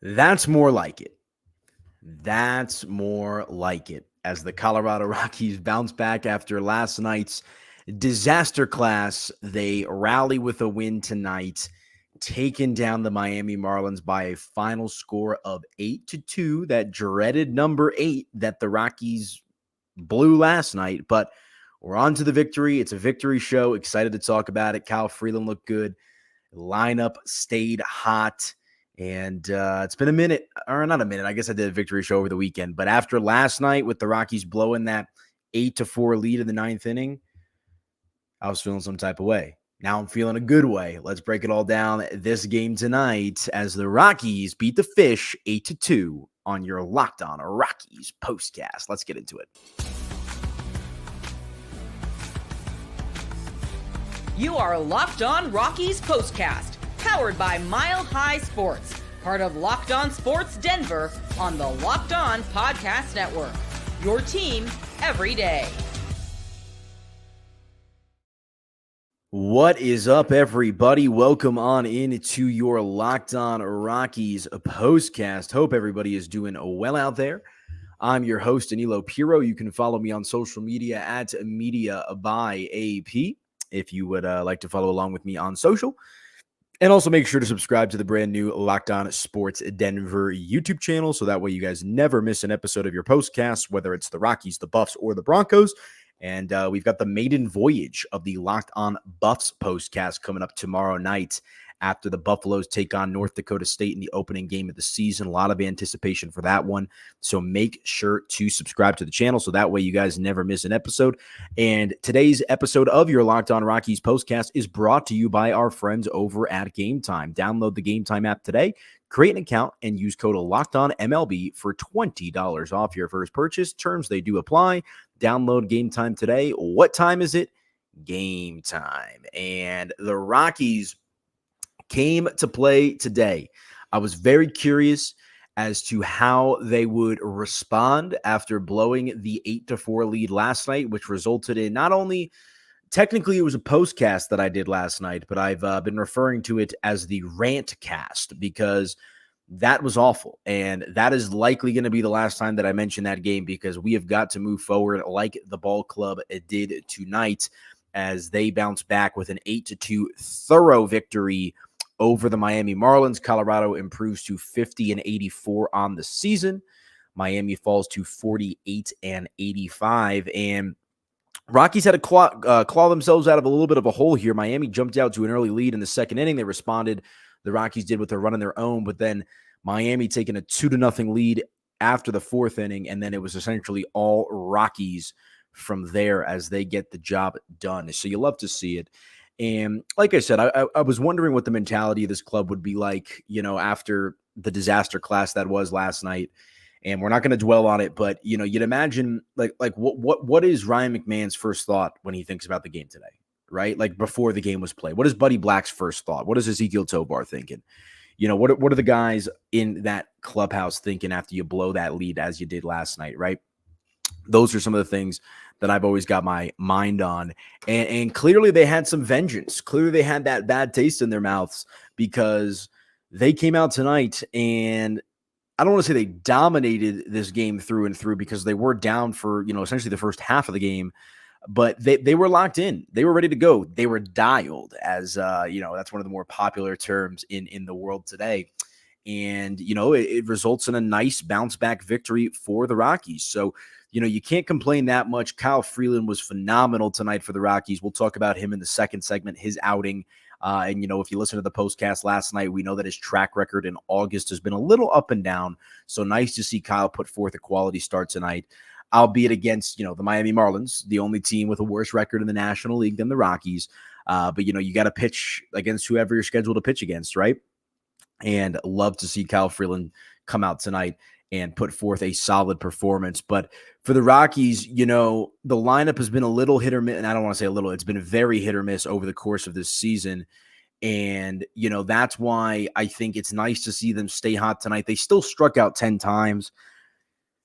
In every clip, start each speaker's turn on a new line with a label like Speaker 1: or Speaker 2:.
Speaker 1: That's more like it. That's more like it. As the Colorado Rockies bounce back after last night's disaster class, they rally with a win tonight, taking down the Miami Marlins by a final score of 8-2, that dreaded number 8 that the Rockies blew last night. But we're on to the victory. It's a victory show. Excited to talk about it. Kyle Freeland looked good. Lineup stayed hot. And it's been a minute, or not a minute. I guess I did a victory show over the weekend. But after last night with the Rockies blowing that 8-4 lead in the ninth inning, I was feeling some type of way. Now I'm feeling a good way. Let's break it all down this game tonight as the Rockies beat the Fish 8-2 on your Locked On Rockies POSTCAST. Let's get into it.
Speaker 2: You are Locked On Rockies POSTCAST, powered by Mile High Sports, part of Locked On Sports Denver on the Locked On Podcast Network. Your team every day.
Speaker 1: What is up, everybody? Welcome on into your Locked On Rockies POSTCAST. Hope everybody is doing well out there. I'm your host, Aniello Piro. You can follow me on social media at Media by AP if you would like to follow along with me on social. And also make sure to subscribe to the brand new Locked On Sports Denver YouTube channel so that way you guys never miss an episode of your postcast, whether it's the Rockies, the Buffs, or the Broncos. And we've got the maiden voyage of the Locked On Buffs postcast coming up tomorrow night after the Buffaloes take on North Dakota State in the opening game of the season. A lot of anticipation for that one. So make sure to subscribe to the channel so that way you guys never miss an episode. And today's episode of your Locked On Rockies postcast is brought to you by our friends over at Game Time. Download the Game Time app today, create an account, and use code LOCKEDONMLB for $20 off your first purchase. Terms, they do apply. Download Game Time today. What time is it? Game time. And the Rockies came to play today. I was very curious as to how they would respond after blowing the 8-4 lead last night, which resulted in not only technically it was a postcast that I did last night, but I've been referring to it as the rant cast because that was awful. And that is likely going to be the last time that I mention that game because we have got to move forward like the ball club did tonight as they bounce back with an 8-2 thorough victory over the Miami Marlins. Colorado improves to 50-84 on the season. Miami falls to 48-85. And Rockies had to claw themselves out of a little bit of a hole here. Miami jumped out to an early lead in the second inning. They responded. The Rockies did with their running their own, but then Miami taking a 2-0 lead after the fourth inning, and then it was essentially all Rockies from there as they get the job done. So you love to see it. And like I said, I was wondering what the mentality of this club would be like, after the disaster class that was last night. And we're not going to dwell on it, but you'd imagine like what is Ryan McMahon's first thought when he thinks about the game today, right? Like before the game was played. What is Buddy Black's first thought? What is Ezekiel Tobar thinking? What are the guys in that clubhouse thinking after you blow that lead as you did last night, right? Those are some of the things that I've always got my mind on. And clearly they had some vengeance. Clearly they had that bad taste in their mouths because they came out tonight and I don't want to say they dominated this game through and through because they were down for, essentially the first half of the game, but they were locked in. They were ready to go. They were dialed as, that's one of the more popular terms in the world today. And, it results in a nice bounce back victory for the Rockies. So, you can't complain that much. Kyle Freeland was phenomenal tonight for the Rockies. We'll talk about him in the second segment, his outing. And, if you listen to the postcast last night, we know that his track record in August has been a little up and down. So nice to see Kyle put forth a quality start tonight, albeit against, the Miami Marlins, the only team with a worse record in the National League than the Rockies. But, you got to pitch against whoever you're scheduled to pitch against, right? And love to see Kyle Freeland come out tonight and put forth a solid performance. But for the Rockies, the lineup has been a little hit or miss, and I don't want to say a little, it's been very hit or miss over the course of this season. And, that's why I think it's nice to see them stay hot tonight. They still struck out 10 times.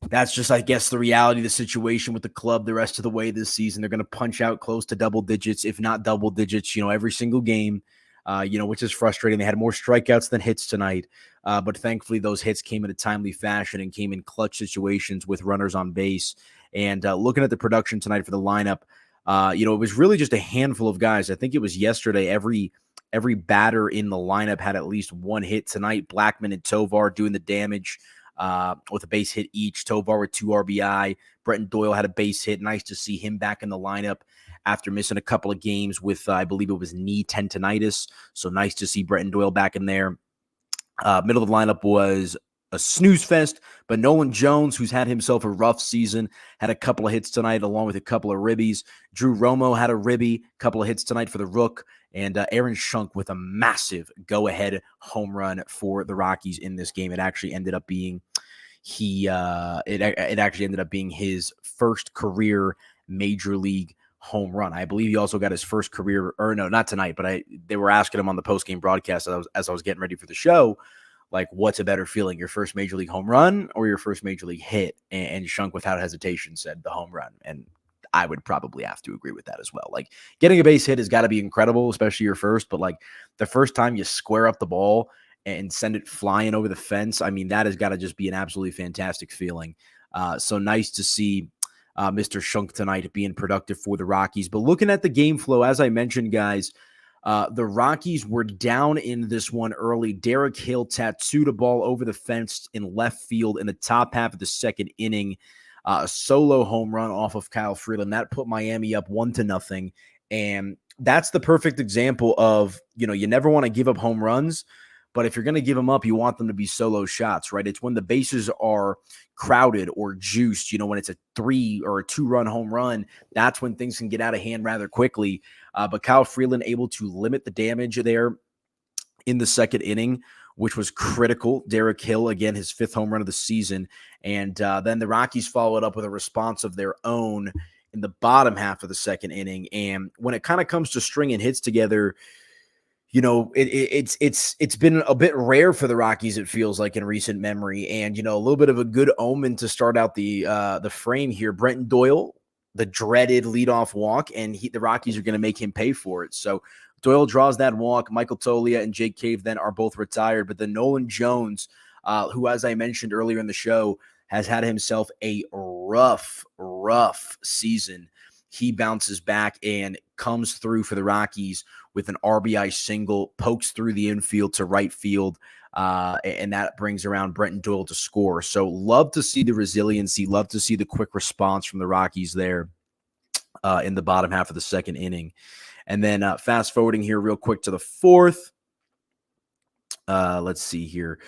Speaker 1: That's just, I guess, the reality of the situation with the club the rest of the way this season. They're going to punch out close to double digits, if not double digits, every single game. which is frustrating. They had more strikeouts than hits tonight, but thankfully those hits came in a timely fashion and came in clutch situations with runners on base. And looking at the production tonight for the lineup, it was really just a handful of guys. I think it was yesterday. Every batter in the lineup had at least one hit tonight. Blackman and Tovar doing the damage with a base hit each. Tovar with 2 RBI. Bretton Doyle had a base hit. Nice to see him back in the lineup after missing a couple of games with, I believe it was knee tendonitis. So nice to see Bretton Doyle back in there. Middle of the lineup was a snooze fest, but Nolan Jones, who's had himself a rough season, had a couple of hits tonight along with a couple of ribbies. Drew Romo had a ribby, couple of hits tonight for the Rook, and Aaron Schunk with a massive go-ahead home run for the Rockies in this game. It actually ended up being his first career major league home run. I believe he also got his first career, or no, not tonight, but they were asking him on the post-game broadcast as I was getting ready for the show, like, what's a better feeling, your first major league home run or your first major league hit? And Schunk, without hesitation, said the home run. And I would probably have to agree with that as well. Like, getting a base hit has got to be incredible, especially your first, but like the first time you square up the ball and send it flying over the fence, I mean, that has got to just be an absolutely fantastic feeling. So nice to see Mr. Schunk tonight being productive for the Rockies. But looking at the game flow, as I mentioned, guys, the Rockies were down in this one early. Derek Hill tattooed a ball over the fence in left field in the top half of the second inning. A solo home run off of Kyle Freeland. That put Miami up 1-0. And that's the perfect example of, you never want to give up home runs, but if you're going to give them up, you want them to be solo shots, right? It's when the bases are crowded or juiced, when it's a 3 or a 2-run home run, that's when things can get out of hand rather quickly. But Kyle Freeland able to limit the damage there in the second inning, which was critical. Derek Hill, again, his 5th home run of the season. And then the Rockies followed up with a response of their own in the bottom half of the second inning. And when it kind of comes to stringing hits together, it's been a bit rare for the Rockies, it feels like, in recent memory. And, a little bit of a good omen to start out the frame here. Bretton Doyle, the dreaded leadoff walk, and the Rockies are going to make him pay for it. So Doyle draws that walk. Michael Toglia and Jake Cave then are both retired. But then Nolan Jones, who, as I mentioned earlier in the show, has had himself a rough season. He bounces back and comes through for the Rockies with an RBI single, pokes through the infield to right field, and that brings around Bretton Doyle to score. So love to see the resiliency, love to see the quick response from the Rockies there in the bottom half of the second inning. And then fast forwarding here real quick to the 4th. Let's see here.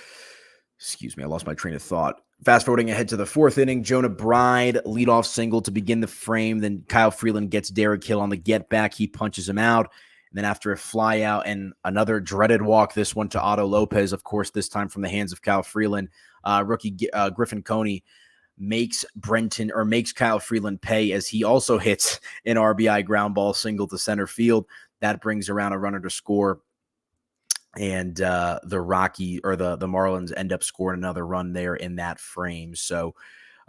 Speaker 1: Excuse me, I lost my train of thought. Fast forwarding ahead to the 4th inning, Jonah Bride, leadoff single to begin the frame. Then Kyle Freeland gets Derek Hill on the get back. He punches him out. And then after a fly out and another dreaded walk, this one to Otto Lopez, of course, this time from the hands of Kyle Freeland, rookie Griffin Coney makes Kyle Freeland pay as he also hits an RBI ground ball single to center field. That brings around a runner to score. And the Marlins end up scoring another run there in that frame. So,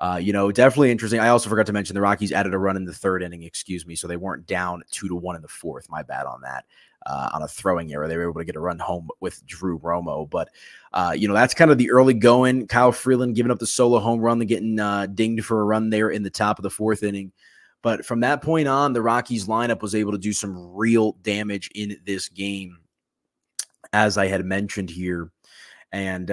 Speaker 1: definitely interesting. I also forgot to mention the Rockies added a run in the 3rd inning, so they weren't down 2-1 in the 4th. My bad on that. On a throwing error, they were able to get a run home with Drew Romo. But, that's kind of the early going. Kyle Freeland giving up the solo home run, then getting dinged for a run there in the top of the 4th inning. But from that point on, the Rockies lineup was able to do some real damage in this game, as I had mentioned here. And,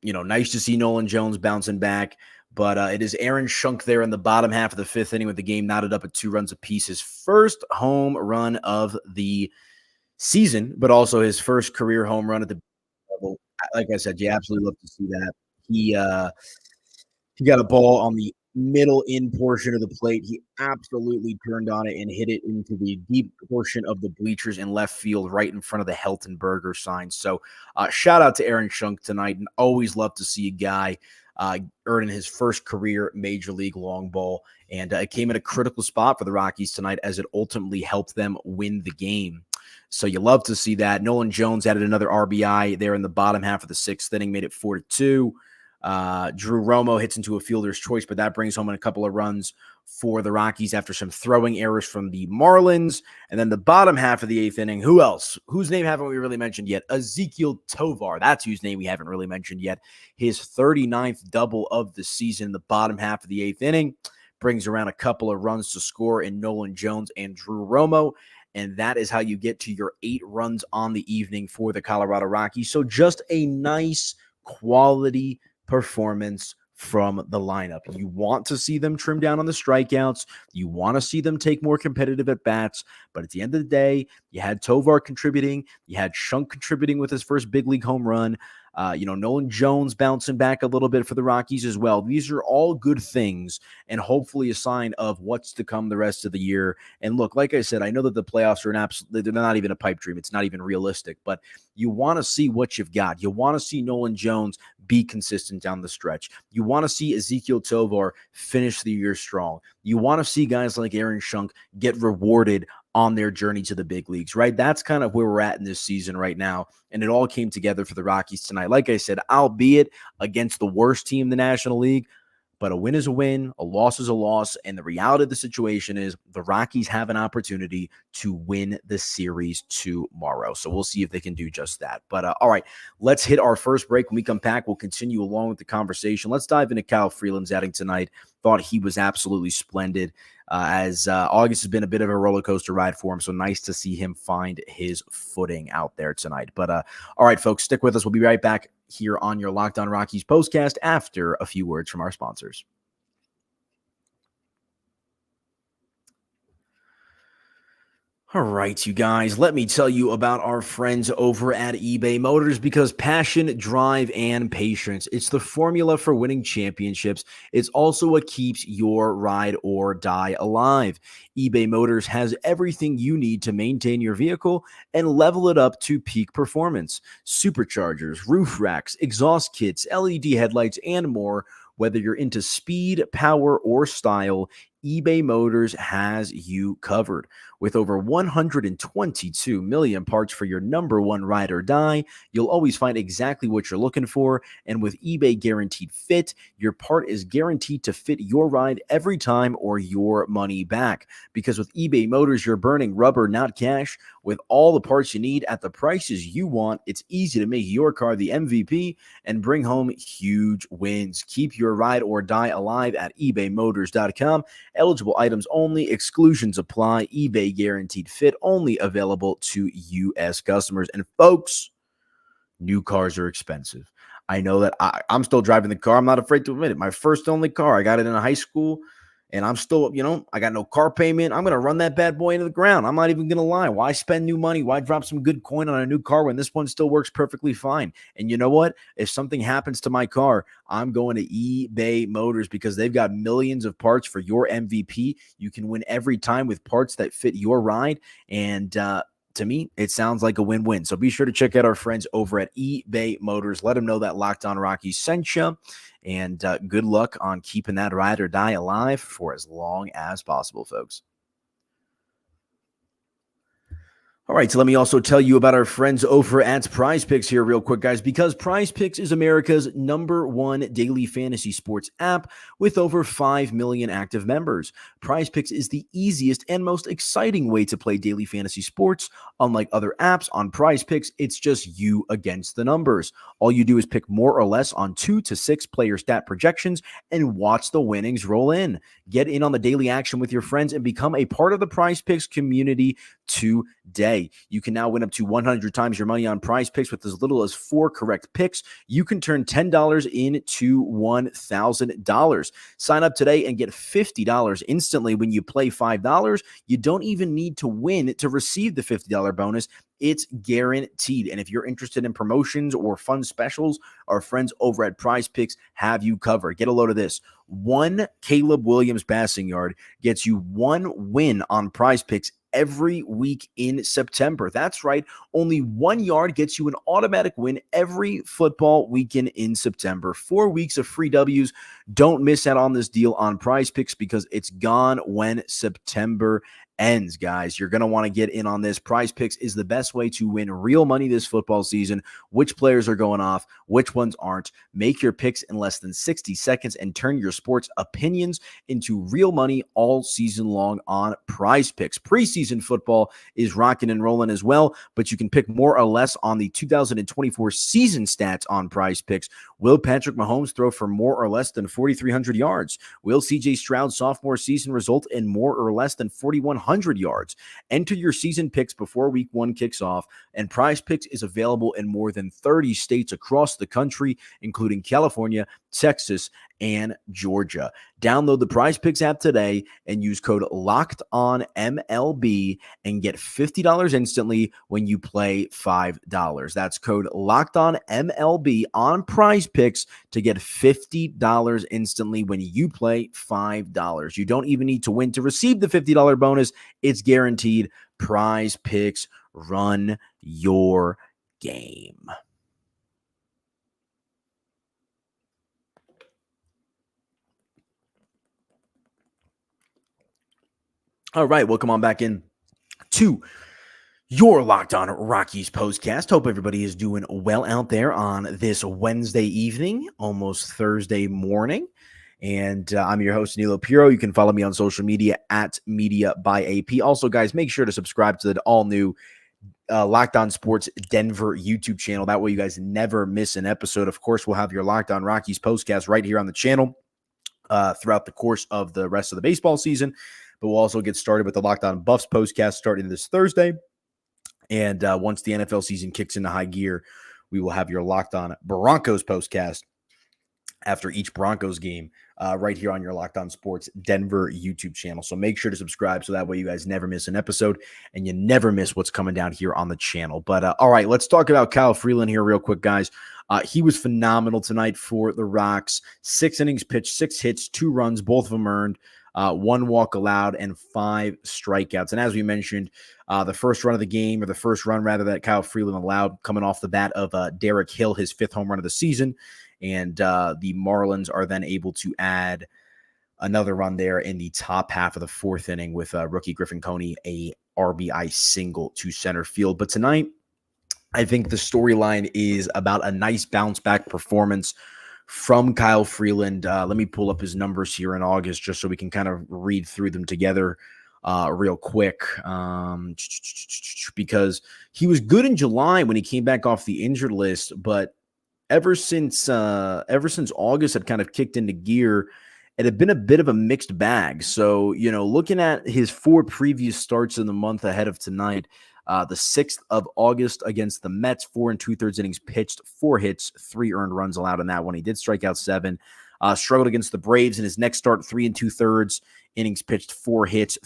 Speaker 1: nice to see Nolan Jones bouncing back. But it is Aaron Schunk there in the bottom half of the 5th inning with the game knotted up at 2 runs apiece. His first home run of the season, but also his first career home run at the level. Like I said, you absolutely love to see that. He got a ball on the middle in portion of the plate. He absolutely turned on it and hit it into the deep portion of the bleachers in left field, right in front of the Heltenberger sign. So shout out to Aaron Schunk tonight, and always love to see a guy earning his first career major league long ball. And it came at a critical spot for the Rockies tonight as it ultimately helped them win the game. So you love to see that. Nolan Jones added another RBI there in the bottom half of the 6th inning, made it 4-2. Drew Romo hits into a fielder's choice, but that brings home a couple of runs for the Rockies after some throwing errors from the Marlins. And then the bottom half of the eighth inning, who else? Whose name haven't we really mentioned yet? Ezequiel Tovar. That's whose name we haven't really mentioned yet. His 39th double of the season, the bottom half of the eighth inning, brings around a couple of runs to score in Nolan Jones and Drew Romo. And that is how you get to your 8 runs on the evening for the Colorado Rockies. So just a nice quality performance from the lineup. You want to see them trim down on the strikeouts. You want to see them take more competitive at bats. But at the end of the day, you had Tovar contributing. You had Shunk contributing with his first big league home run. Nolan Jones bouncing back a little bit for the Rockies as well. These are all good things and hopefully a sign of what's to come the rest of the year. And look, like I said, I know that the playoffs are they're not even a pipe dream. It's not even realistic, but you want to see what you've got. You want to see Nolan Jones be consistent down the stretch. You want to see Ezequiel Tovar finish the year strong. You want to see guys like Aaron Shunk get rewarded on their journey to the big leagues, right? That's kind of where we're at in this season right now. And it all came together for the Rockies tonight. Like I said, albeit against the worst team in the National League, but a win is a win, a loss is a loss. And the reality of the situation is the Rockies have an opportunity to win the series tomorrow. So we'll see if they can do just that. But all right, let's hit our first break. When we come back, we'll continue along with the conversation. Let's dive into Kyle Freeland's outing tonight. Thought he was absolutely splendid. As August has been a bit of a roller coaster ride for him. So nice to see him find his footing out there tonight. But all right, folks, stick with us. We'll be right back here on your Locked On Rockies postcast after a few words from our sponsors. All right, you guys, let me tell you about our friends over at eBay Motors, because passion, drive, and patience, it's the formula for winning championships. It's also what keeps your ride or die alive. eBay Motors has everything you need to maintain your vehicle and level it up to peak performance. Superchargers, roof racks, exhaust kits, LED headlights, and more. Whether you're into speed, power, or style, eBay Motors has you covered. With over 122 million parts for your number one ride or die, you'll always find exactly what you're looking for. And with eBay Guaranteed Fit, your part is guaranteed to fit your ride every time or your money back. Because with eBay Motors, you're burning rubber, not cash. With all the parts you need at the prices you want, it's easy to make your car the MVP and bring home huge wins. Keep your ride or die alive at ebaymotors.com. Eligible items only. Exclusions apply. eBay Guaranteed Fit only available to U.S. customers. And folks, new cars are expensive. I know that I'm still driving the car. I'm not afraid to admit it. My first only car. I got it in high school. And I'm still, I got no car payment. I'm going to run that bad boy into the ground. I'm not even going to lie. Why spend new money? Why drop some good coin on a new car when this one still works perfectly fine? And you know what? If something happens to my car, I'm going to eBay Motors, because they've got millions of parts for your MVP. You can win every time with parts that fit your ride. And, to me, it sounds like a win-win. So be sure to check out our friends over at eBay Motors. Let them know that Locked On Rockies sent you. And good luck on keeping that ride or die alive for as long as possible, folks. All right, so let me also tell you about our friends over at Prize Picks here real quick, guys, because Prize Picks is America's #1 daily fantasy sports app with over 5 million active members. Prize Picks is the easiest and most exciting way to play daily fantasy sports. Unlike other apps, on Prize Picks, it's just you against the numbers. All you do is pick more or less on 2 to 6 player stat projections and watch the winnings roll in. Get in on the daily action with your friends and become a part of the Prize Picks community today. You can now win up to 100 times your money on Prize Picks with as little as 4 correct picks. You can turn $10 into $1,000. Sign up today and get $50 instantly when you play $5. You don't even need to win to receive the $50 bonus. It's guaranteed. And if you're interested in promotions or fun specials, our friends over at Prize Picks have you covered. Get a load of this. 1 Caleb Williams passing yard gets you 1 win on Prize Picks every week in September. That's right. Only 1 yard gets you an automatic win every football weekend in September. 4 weeks of free W's. Don't miss out on this deal on Prize Picks, because it's gone when September ends, guys. You're going to want to get in on this. Prize Picks is the best way to win real money this football season. Which players are going off, which ones aren't. Make your picks in less than 60 seconds and turn your sports opinions into real money all season long on Prize Picks. Preseason football is rocking and rolling as well, but you can pick more or less on the 2024 season stats on Prize Picks. Will Patrick Mahomes throw for more or less than 4,300 yards? Will C.J. Stroud's sophomore season result in more or less than 4,100 yards? Enter your season picks before week 1 kicks off, and Prize Picks is available in more than 30 states across the country, including California, Texas, and Georgia. Download the Prize Picks app today and use code LOCKEDONMLB and get $50 instantly when you play $5. That's code LOCKEDONMLB on Prize Picks to get $50 instantly when you play $5. You don't even need to win to receive the $50 bonus. It's guaranteed. Prize Picks, run your game. All right, welcome on back in to your Locked On Rockies postcast. Hope everybody is doing well out there on this Wednesday evening, almost Thursday morning. And I'm your host, Aniello Piro. You can follow me on social media at Media by AP. Also, guys, make sure to subscribe to the all-new Locked On Sports Denver YouTube channel. That way you guys never miss an episode. Of course, we'll have your Locked On Rockies postcast right here on the channel throughout the course of the rest of the baseball season. But we'll also get started with the Locked On Buffs postcast starting this Thursday. And once the NFL season kicks into high gear, we will have your Locked On Broncos postcast after each Broncos game right here on your Locked On Sports Denver YouTube channel. So make sure to subscribe so that way you guys never miss an episode and you never miss what's coming down here on the channel. But all right, let's talk about Kyle Freeland here real quick, guys. He was phenomenal tonight for the Rocks. 6 innings pitched, 6 hits, 2 runs, both of them earned. 1 walk allowed, and 5 strikeouts. And as we mentioned, the first run that Kyle Freeland allowed coming off the bat of Derek Hill, his 5th home run of the season. And the Marlins are then able to add another run there in the top half of the 4th inning with rookie Griffin Coney, a RBI single to center field. But tonight, I think the storyline is about a nice bounce back performance from Kyle Freeland. Let me pull up his numbers here in August just so we can kind of read through them together real quick. Because he was good in July when he came back off the injured list, but ever since August had kind of kicked into gear, it had been a bit of a mixed bag. So, looking at his 4 previous starts in the month ahead of tonight, the 6th of August against the Mets, 4 2/3 innings pitched, 4 hits, 3 earned runs allowed in that one. He did strike out 7. Struggled against the Braves in his next start, 3 2/3 innings pitched, 4 hits,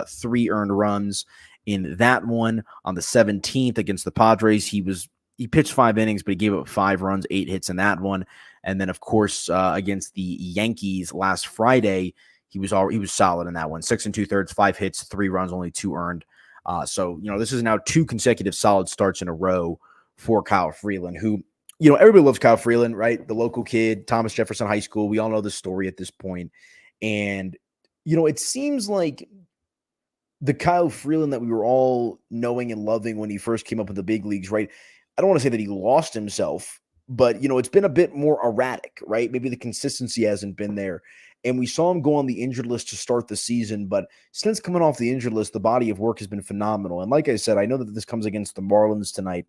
Speaker 1: 3 earned runs in that one. On the 17th against the Padres, he pitched 5 innings, but he gave up 5 runs, 8 hits in that one. And then, of course, against the Yankees last Friday, he was solid in that one. 6 2/3, 5 hits, 3 runs, only 2 earned. So, this is now 2 consecutive solid starts in a row for Kyle Freeland, who, everybody loves Kyle Freeland, right? The local kid, Thomas Jefferson High School. We all know the story at this point. And, it seems like the Kyle Freeland that we were all knowing and loving when he first came up in the big leagues, right? I don't want to say that he lost himself, but, it's been a bit more erratic, right? Maybe the consistency hasn't been there. And we saw him go on the injured list to start the season. But since coming off the injured list, the body of work has been phenomenal. And like I said, I know that this comes against the Marlins tonight,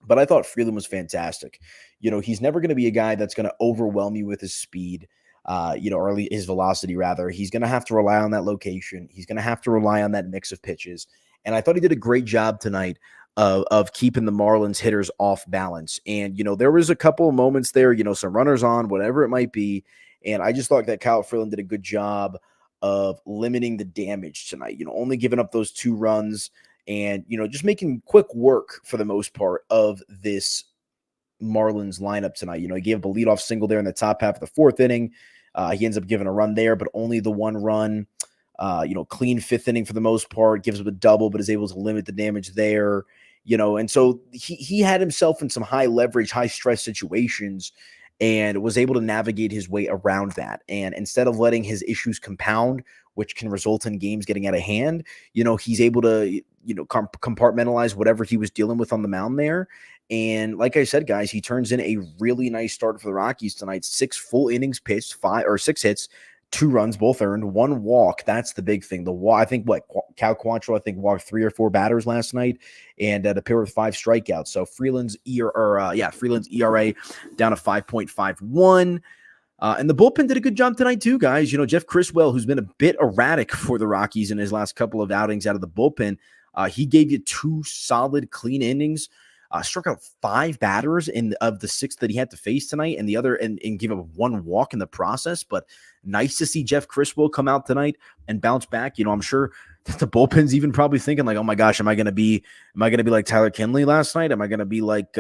Speaker 1: but I thought Freeland was fantastic. He's never going to be a guy that's going to overwhelm you with his speed, or his velocity, rather. He's going to have to rely on that location. He's going to have to rely on that mix of pitches. And I thought he did a great job tonight of keeping the Marlins hitters off balance. And, there was a couple of moments there, some runners on, whatever it might be. And I just thought that Kyle Freeland did a good job of limiting the damage tonight, only giving up those 2 runs and, just making quick work for the most part of this Marlins lineup tonight. He gave up a leadoff single there in the top half of the 4th inning. He ends up giving a run there, but only the 1 run. Clean 5th inning for the most part, gives up a double, but is able to limit the damage there. And so he had himself in some high leverage, high stress situations and was able to navigate his way around that. And instead of letting his issues compound, which can result in games getting out of hand. He's able to, compartmentalize whatever he was dealing with on the mound there. And like I said, guys, he turns in a really nice start for the Rockies tonight. 6 full innings pitched, 6 hits, 2 runs, both earned, 1 walk. That's the big thing. The walk, I think Cal Quantrill, walked 3 or 4 batters last night, and a pair with 5 strikeouts. So Freeland's ERA down to 5.51. And the bullpen did a good job tonight too, guys. Jeff Criswell, who's been a bit erratic for the Rockies in his last couple of outings out of the bullpen, he gave you 2 solid, clean innings. Struck out 5 batters of the 6 that he had to face tonight, and the other and gave up 1 walk in the process. But nice to see Jeff Criswell come out tonight and bounce back. I'm sure that the bullpen's even probably thinking like, oh my gosh, am I gonna be like Tyler Kinley last night? Am I gonna be like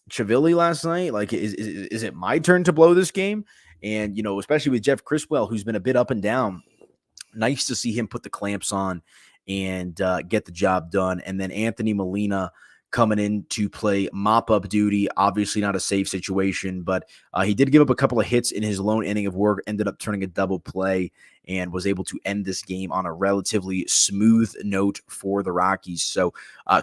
Speaker 1: Chivilli last night? Like, is it my turn to blow this game? And especially with Jeff Criswell, who's been a bit up and down. Nice to see him put the clamps on and get the job done. And then Anthony Molina coming in to play mop-up duty. Obviously not a safe situation, but he did give up a couple of hits in his lone inning of work, ended up turning a double play, and was able to end this game on a relatively smooth note for the Rockies. So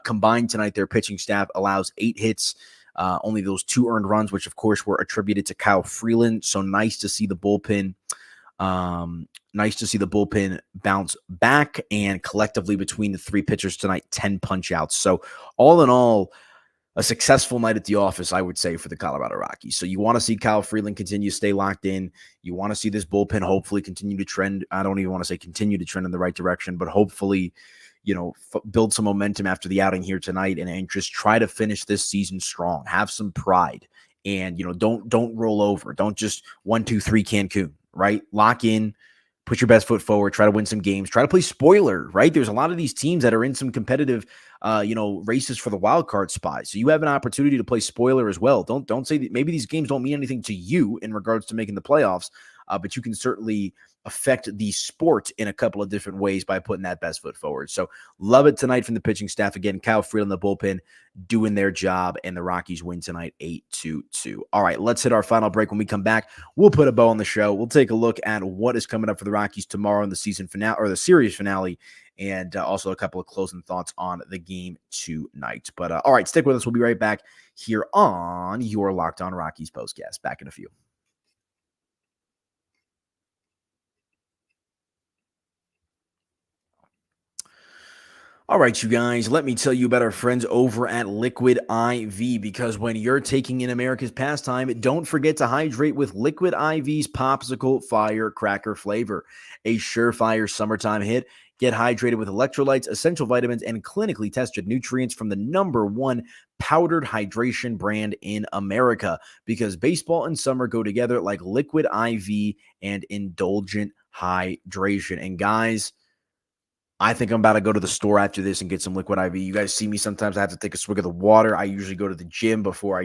Speaker 1: combined tonight, their pitching staff allows 8 hits, only those 2 earned runs, which of course were attributed to Kyle Freeland. So nice to see the bullpen bounce back, and collectively between the 3 pitchers tonight, 10 punch outs. So all in all, a successful night at the office, I would say, for the Colorado Rockies. So you want to see Kyle Freeland continue to stay locked in. You want to see this bullpen hopefully continue to trend. I don't even want to say continue to trend in the right direction, but hopefully, build some momentum after the outing here tonight, and just try to finish this season strong. Have some pride, and don't roll over. Don't just 1, 2, 3 Cancun. Right? Lock in, put your best foot forward, try to win some games, try to play spoiler, right? There's a lot of these teams that are in some competitive, races for the wild card spot. So you have an opportunity to play spoiler as well. Don't say that maybe these games don't mean anything to you in regards to making the playoffs, but you can certainly affect the sport in a couple of different ways by putting that best foot forward. So love it tonight from the pitching staff. Again, Kyle Freeland, the bullpen, doing their job, and the Rockies win tonight 8-2. All right, let's hit our final break. When we come back, we'll put a bow on the show. We'll take a look at what is coming up for the Rockies tomorrow in the season finale, or the series finale, and also a couple of closing thoughts on the game tonight. But all right, stick with us. We'll be right back here on your Locked On Rockies postcast. Back in a few. All right, you guys, let me tell you about our friends over at Liquid IV, because when you're taking in America's pastime, don't forget to hydrate with Liquid IV's Popsicle Firecracker flavor. A surefire summertime hit. Get hydrated with electrolytes, essential vitamins, and clinically tested nutrients from the #1 powdered hydration brand in America, because baseball and summer go together like Liquid IV and indulgent hydration. And guys, I think I'm about to go to the store after this and get some Liquid IV. You guys see me sometimes. I have to take a swig of the water. I usually go to the gym before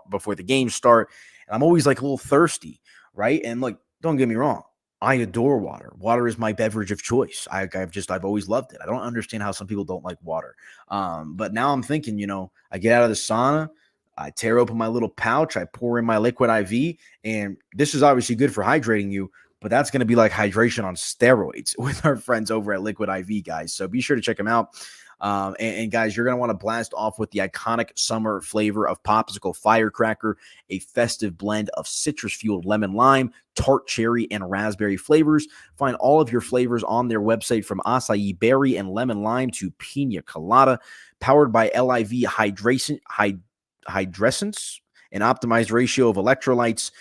Speaker 1: before the games start, and I'm always like a little thirsty, right? And like, don't get me wrong, I adore water. Water is my beverage of choice. I've always loved it. I don't understand how some people don't like water. But now I'm thinking, I get out of the sauna, I tear open my little pouch, I pour in my Liquid IV, and this is obviously good for hydrating you, but that's going to be like hydration on steroids with our friends over at Liquid IV, guys. So be sure to check them out. And guys, you're going to want to blast off with the iconic summer flavor of Popsicle Firecracker, a festive blend of citrus-fueled lemon lime, tart cherry, and raspberry flavors. Find all of your flavors on their website, from acai berry and lemon lime to pina colada, powered by LIV hydrescence, an optimized ratio of electrolytes,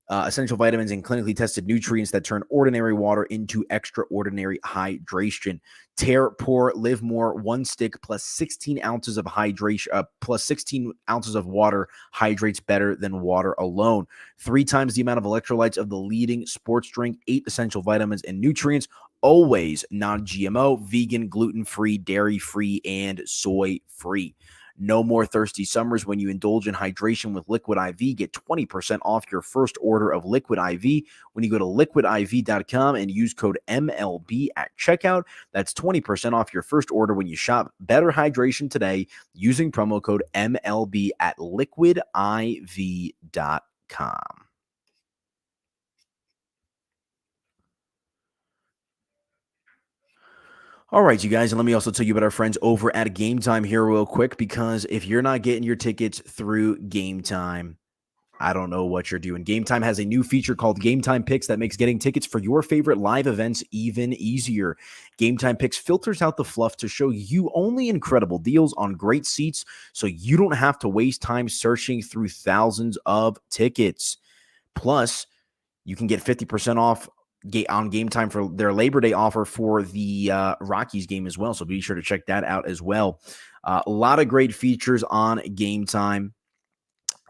Speaker 1: essential vitamins, and clinically tested nutrients that turn ordinary water into extraordinary hydration. Tear, pour, live more. 1 stick plus 16 ounces of hydration, plus 16 ounces of water hydrates better than water alone. 3 times the amount of electrolytes of the leading sports drink. 8 essential vitamins and nutrients. Always non-GMO, vegan, gluten-free, dairy-free, and soy-free. No more thirsty summers when you indulge in hydration with Liquid IV. Get 20% off your first order of Liquid IV when you go to liquidiv.com and use code MLB at checkout. That's 20% off your first order when you shop Better Hydration today using promo code MLB at liquidiv.com. All right, you guys, and let me also tell you about our friends over at Game Time here real quick, because if you're not getting your tickets through Game Time, I don't know what you're doing. Game Time has a new feature called Game Time Picks that makes getting tickets for your favorite live events even easier. Game Time Picks filters out the fluff to show you only incredible deals on great seats, so you don't have to waste time searching through thousands of tickets. Plus, you can get 50% off on Game Time for their Labor Day offer for the Rockies game as well, so be sure to check that out as well. A lot of great features on Game Time.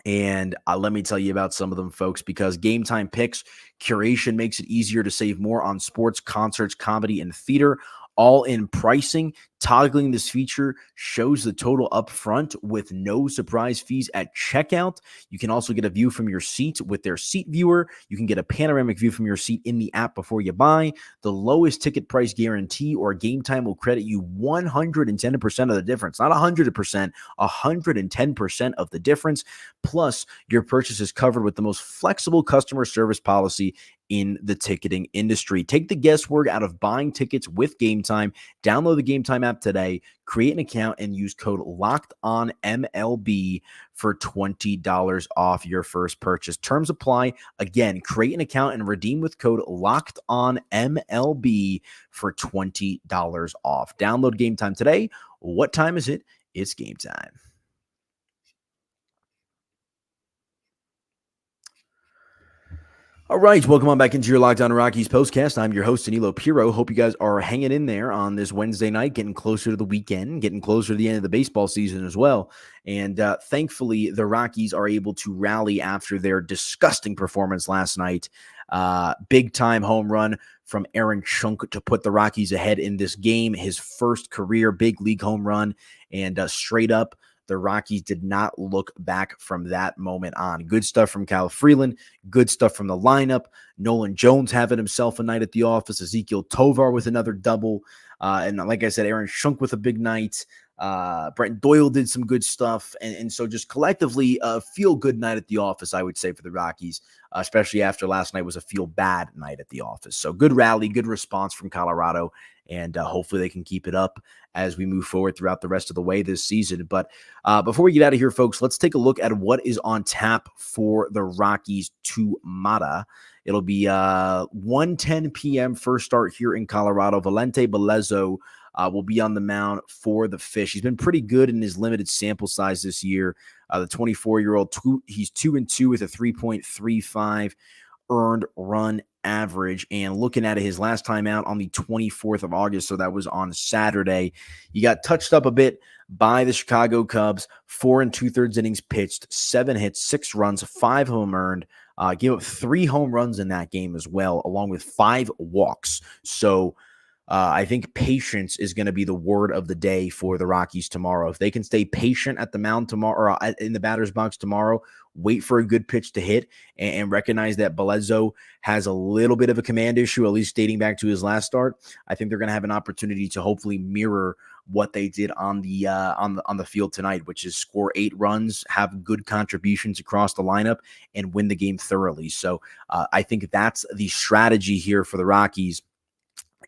Speaker 1: And let me tell you about some of them, folks, because Game Time Picks curation makes it easier to save more on sports, concerts, comedy, and theater, all in pricing. Toggling this feature shows the total up front with no surprise fees at checkout. You can also get a view from your seat with their seat viewer. You can get a panoramic view from your seat in the app before you buy. The lowest ticket price guarantee, or Game Time will credit you 110% of the difference. Not 100%, 110% of the difference. Plus, your purchase is covered with the most flexible customer service policy in the ticketing industry. Take the guesswork out of buying tickets with Game Time. Download the Game Time app today, create an account, and use code LOCKEDONMLB for $20 off your first purchase. Terms apply. Again, create an account and redeem with code LOCKEDONMLB for $20 off. Download Game Time today. What time is it? It's game time. All right, welcome on back into your Locked On Rockies postcast. I'm your host, Aniello Piro. Hope you guys are hanging in there on this Wednesday night, getting closer to the weekend, getting closer to the end of the baseball season as well. And thankfully, the Rockies are able to rally after their disgusting performance last night. Big-time home run from Aaron Schunk to put the Rockies ahead in this game. His first career big league home run, and straight up, the Rockies did not look back from that moment on. Good stuff from Kyle Freeland. Good stuff from the lineup. Nolan Jones having himself a night at the office. Ezekiel Tovar with another double. And like I said, Aaron Schunk with a big night. Brent Doyle did some good stuff. And so just collectively, a feel-good night at the office, I would say, for the Rockies, especially after last night was a feel-bad night at the office. So good rally, good response from Colorado, and hopefully they can keep it up as we move forward throughout the rest of the way this season. But before we get out of here, folks, let's take a look at what is on tap for the Rockies tomorrow. It'll be 1:10 p.m. first start here in Colorado. Valente Belezo will be on the mound for the Fish. He's been pretty good in his limited sample size this year. The 24-year-old, he's 2-2 with a 3.35 earned run average. And looking at it, his last time out on the 24th of August, so that was on Saturday, he got touched up a bit by the Chicago Cubs. 4 2/3 innings pitched, 7 hits, 6 runs, 5 of them earned. Gave up 3 home runs in that game as well, along with 5 walks. So I think patience is going to be the word of the day for the Rockies tomorrow. If they can stay patient at the mound tomorrow, or in the batter's box tomorrow, wait for a good pitch to hit, and recognize that Belezo has a little bit of a command issue, at least dating back to his last start, I think they're going to have an opportunity to hopefully mirror what they did on the field tonight, which is score 8 runs, have good contributions across the lineup, and win the game thoroughly. So I think that's the strategy here for the Rockies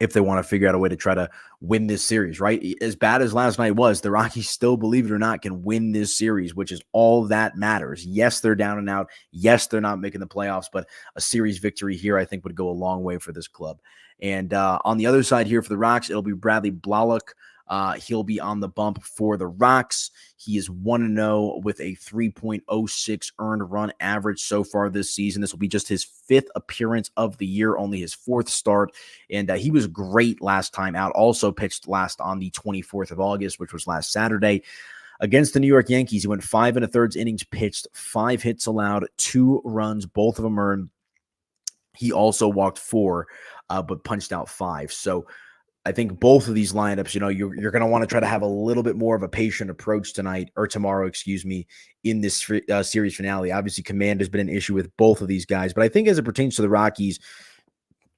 Speaker 1: if they want to figure out a way to try to win this series, right? As bad as last night was, the Rockies still, believe it or not, can win this series, which is all that matters. Yes, they're down and out. Yes, they're not making the playoffs, but a series victory here, I think, would go a long way for this club. And on the other side here for the Rocks, it'll be Bradley Blalock. He'll be on the bump for the Rocks. He is 1-0 with a 3.06 earned run average so far this season. This will be just his 5th appearance of the year, only his 4th start. And he was great last time out. Also pitched last on the 24th of August, which was last Saturday. Against the New York Yankees, he went 5 1/3 innings pitched, 5 hits allowed, 2 runs, both of them earned. He also walked 4, but punched out 5. So I think both of these lineups, you're going to want to try to have a little bit more of a patient approach tonight, or tomorrow, in this series finale. Obviously, command has been an issue with both of these guys, but I think as it pertains to the Rockies,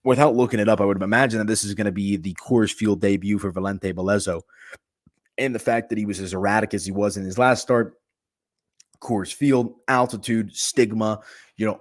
Speaker 1: without looking it up, I would imagine that this is going to be the Coors Field debut for Valente Belezo. And the fact that he was as erratic as he was in his last start, Coors Field, altitude, stigma,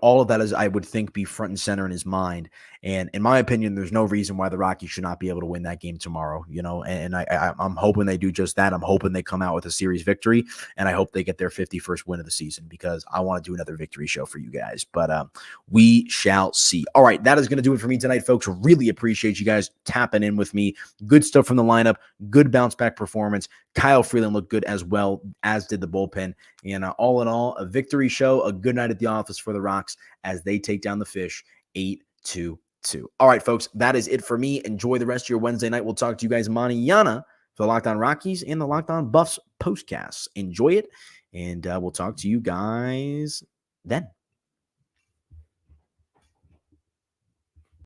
Speaker 1: all of that is, I would think, be front and center in his mind. And in my opinion, there's no reason why the Rockies should not be able to win that game tomorrow, and I'm hoping they do just that. I'm hoping they come out with a series victory, and I hope they get their 51st win of the season, because I want to do another victory show for you guys. But we shall see. All right, that is going to do it for me tonight, folks. Really appreciate you guys tapping in with me. Good stuff from the lineup, good bounce back performance. Kyle Freeland looked good as well, as did the bullpen. And all in all, a victory show, a good night at the office for the Rocks as they take down the Fish 8-2. All right, folks, that is it for me. Enjoy the rest of your Wednesday night. We'll talk to you guys mañana for the Locked On Rockies and the Locked On Buffs postcasts. Enjoy it, and we'll talk to you guys then.